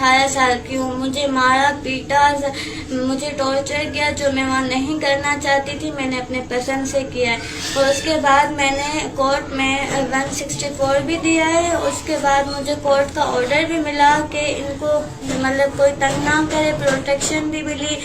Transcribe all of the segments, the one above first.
18 سال کی ہوں. مجھے مارا پیٹا, مجھے ٹارچر کیا جو میں وہاں نہیں کرنا چاہتی تھی. میں نے اپنے پسند سے کیا ہے. اور اس کے بعد میں نے کورٹ میں 164 بھی دیا ہے. اس کے بعد مجھے کورٹ کا آرڈر بھی ملا کہ ان کو مطلب کوئی تنگ نہ کرے, پروٹیکشن بھی ملی.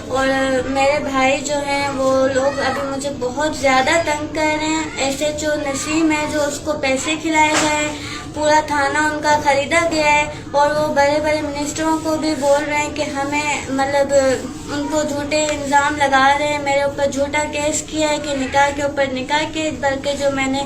اور میرے بھائی جو ہیں وہ لوگ ابھی مجھے بہت زیادہ تنگ کر رہے ہیں. ایسے جو نسیم ہے جو اس کو پیسے کھلائے گئے, پورا تھانہ ان کا خریدا گیا ہے. اور وہ بڑے بڑے منسٹروں کو بھی بول رہے ہیں کہ ہمیں مطلب ان کو جھوٹے الزام لگا رہے ہیں. میرے اوپر جھوٹا کیس کیا ہے کہ نکاح کے اوپر نکاح کے, بلکہ جو میں نے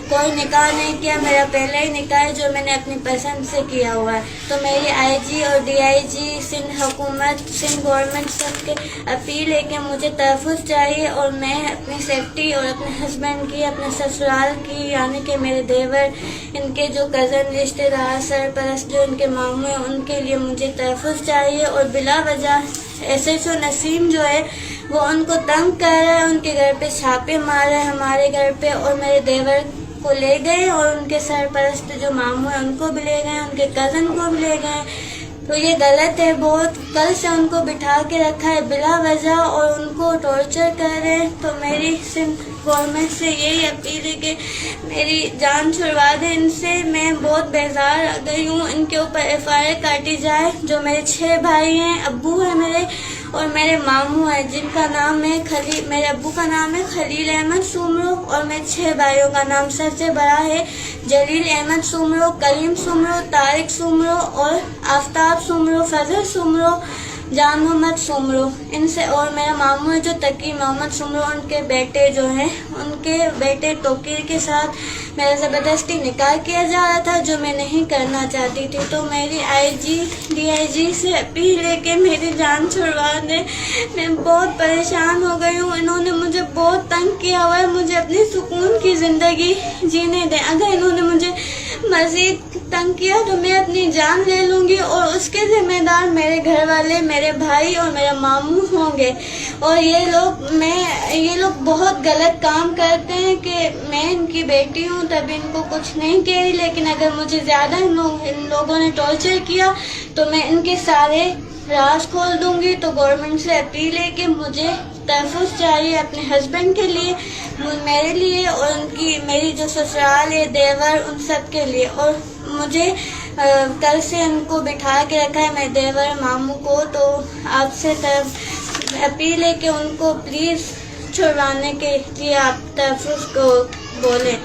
کوئی نکاح نہیں کیا, میرا پہلا ہی نکاح ہے جو میں نے اپنی پسند سے کیا ہوا ہے. تو میری آئی جی اور ڈی آئی جی, سندھ حکومت, سندھ گورنمنٹ سب کے اپیل ہے کہ مجھے تحفظ چاہیے. اور میں اپنی سیفٹی اور اپنے ہسبینڈ کی, اپنے سسرال کی, یعنی کہ میرے دیور, ان کے جو کزن رشتے دار, سرپرست جو ان کے ماموں ہیں, ان کے لیے مجھے تحفظ چاہیے. اور بلا وجہ ایسے جو نسیم جو ہے وہ ان کو تنگ کر رہا ہے, ان کے گھر پہ چھاپے مار رہا ہے, ہمارے گھر پہ. اور میرے دیور کو لے گئے اور ان کے سرپرست جو ماموں ہیں ان کو بھی لے گئے, ان کے کزن کو بھی لے گئے. تو یہ غلط ہے بہت. کل سے ان کو بٹھا کے رکھا ہے بلا وجہ اور ان کو ٹارچر کر رہے ہیں. تو میری سندھ گورنمنٹ سے یہی اپیل ہے کہ میری جان چھڑوا دیں ان سے. میں بہت بیزار آ گئی ہوں. ان کے اوپر ایف آئی آر کاٹی جائے. جو میرے 6 بھائی ہیں, ابو ہیں میرے اور میرے ماموں ہیں جن کا نام ہے میرے ابو کا نام ہے خلیل احمد سومرو, اور میرے 6 بھائیوں کا نام سب سے بڑا ہے جلیل احمد سومرو, کریم سومرو, طارق سومرو اور آفتاب سومرو, فضل سومرو, جان محمد سومرو. ان سے اور میرا ماموں ہے جو تقی محمد سومرو, ان کے بیٹے جو ہیں, ان کے بیٹے توقیر کے ساتھ میرا زبردستی نکاح کیا جا رہا تھا جو میں نہیں کرنا چاہتی تھی. تو میری آئی جی ڈی آئی جی سے اپیل ہے کہ میری جان چھڑوا دیں. میں بہت پریشان ہو گئی ہوں. انہوں نے مجھے بہت تنگ کیا ہوا ہے. مجھے اپنی سکون کی زندگی جینے دیں. اگر انہوں نے مجھے مزید تنگ کیا تو میں اپنی جان لے لوں گی, اور اس کے ذمہ دار میرے گھر والے, میرے بھائی اور میرا ماموں ہوں گے. اور یہ لوگ بہت غلط کام کرتے ہیں کہ میں ان کی بیٹی ہوں تب ان کو کچھ نہیں کہہ رہی, لیکن اگر مجھے زیادہ ان لوگوں نے ٹارچر کیا تو میں ان کے سارے راز کھول دوں گی. تو گورنمنٹ سے اپیل ہے کہ مجھے تحفظ چاہیے اپنے ہسبینڈ کے لیے, میرے لیے, اور میری جو سسرال ہے, دیور, ان سب کے لیے. اور مجھے کل سے ان کو بٹھا کے رکھا ہے, میرے دیور ماموں کو. تو آپ سے اپیل ہے کہ ان کو پلیز چھڑوانے کے لیے آپ تحفظ کو بولیں.